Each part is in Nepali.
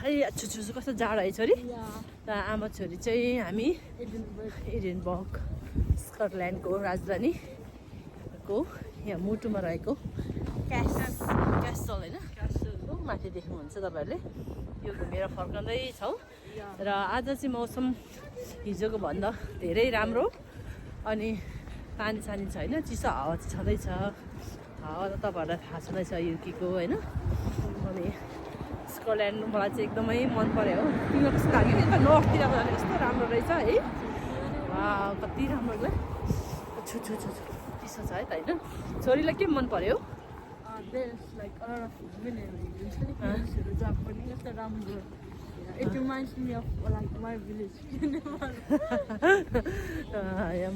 छुछु कस्तो जाडो है छोरी र आमा छोरी चाहिँ हामी एडिनबर्ग स्कटल्यान्डको राजधानीको यहाँ मुटुमा रहेको क्यासल होइन माथि देख्नुहुन्छ तपाईँहरूले यो घुमेर फर्कँदैछौँ र आज चाहिँ मौसम हिजोको भन्दा धेरै राम्रो अनि पानी सानी छैन चिसो हावा चाहिँ छँदैछ हावा त तपाईँहरूलाई थाहा छँदैछ युकीको होइन अनि स्कटल्यान्ड मलाई चाहिँ एकदमै मन पर्यो हो तिमीलाई कस्तो लाग्यो यता नर्थतिर जाने कस्तो राम्रो रहेछ है कति राम्रो छु छु छु चिसो छ है त होइन छोरीलाई के मन पर्यो It reminds me of like my village.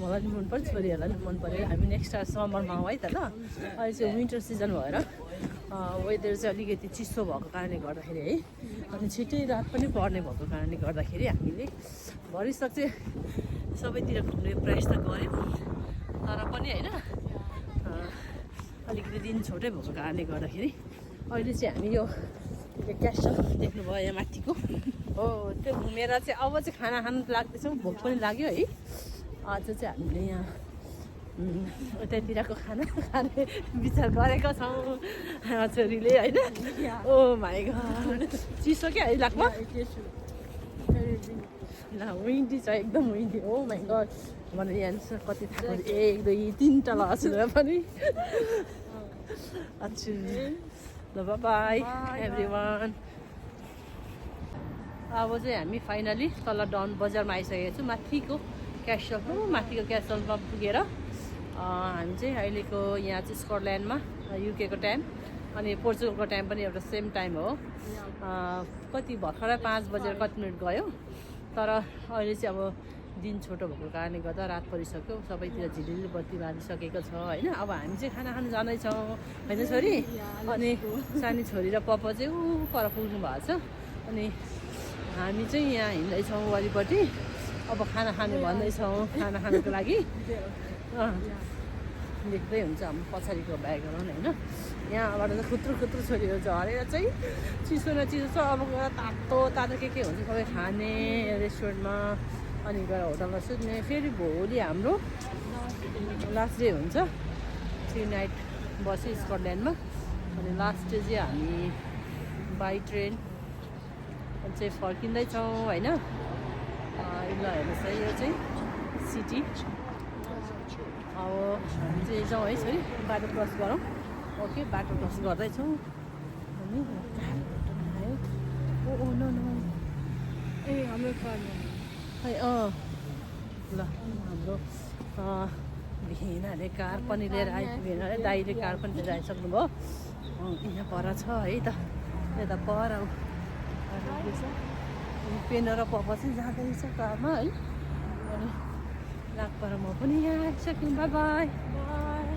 मलाई नि मन पर्छ छोरीहरूलाई नि मन पर्यो हामी नेक्स्ट समरमा आउँ है त ल अहिले चाहिँ विन्टर सिजन भएर वेदर चाहिँ अलिकति चिसो भएको कारणले गर्दाखेरि है अनि छिट्टै रात पनि पर्ने भएको कारणले गर्दाखेरि हामीले भरिसक चाहिँ सबैतिर घुम्ने प्रयास त गऱ्यौँ तर पनि होइन अलिकति दिन छोटै भएको कारणले गर्दाखेरि अहिले चाहिँ हामी यो क्यासल देख्नुभयो यहाँ माथिको हो त्यो घुमेर चाहिँ अब चाहिँ खाना खानु लाग्दैछौँ भोक पनि लाग्यो है आज चाहिँ हामीले यहाँ उतातिरको खाना खाने विचार गरेका छौँ छोरीले होइन ओ माई गड चिसो क्या है लाग्छ ल विन्डी छ एकदम विन्डी हो माई गड भने यहाँ कति थाहा एक दुई तिनवटा लगाएको छु पनि अच्छा ल बाई एभ्रिवान अब चाहिँ हामी फाइनली तल डाउन बजारमा आइसकेको छौँ माथिको क्यासलमा पुगेर हामी चाहिँ अहिलेको यहाँ चाहिँ स्कटल्यान्डमा युकेको टाइम अनि पोर्चुगलको टाइम पनि एउटा सेम टाइम हो कति भर्खरै 5 बजेर कति मिनट गयो तर अहिले चाहिँ अब दिन छोटो भएको कारणले गर्दा रात परिसक्यो सबैतिर झिलिली बत्ती बालिसकेको छ होइन अब हामी चाहिँ खाना खानु जाँदैछौँ होइन छोरी अनि सानी छोरी र पप्पा चाहिँ पर पुग्नु भएको छ अनि हामी चाहिँ यहाँ हिँड्दैछौँ वरिपट्टि अब खाना खानु भन्दैछौँ खाना खानुको लागि देख्दै हुन्छ हाम्रो पछाडिको ब्याकग्राउन्ड होइन यहाँबाट चाहिँ खुत्रो छोरीहरू झरेर चाहिँ चिसो न चिसो छ अब गएर तातो के हुन्छ सबै खाने रेस्टुरेन्टमा अनि गएर होटलमा सुत्ने फेरि भोलि हाम्रो लास्ट डे हुन्छ 3 नाइट बस्यो स्कटल्यान्डमा अनि लास्ट डे चाहिँ हामी बाई ट्रेन चाहिँ फर्किँदैछौँ होइन ल हेर्नुहोस् है यो चाहिँ सिटी अब हामी चाहिँ जाउँ है छोरी बाटो क्रस गरौँ ओके बाटो क्रस गर्दैछौँ अनि ओ नो ए हाम्रो है ल हाम्रो भेनाले कार पनि लिएर भेना दाइले कार पनि लिएर आइसक्नुभयो यहाँ पर छ है त यता पर पेन र पप्पा चाहिँ जाँदैछ कारमा है अनि लाकपर म पनि यहाँ आइसक्यौँ बाई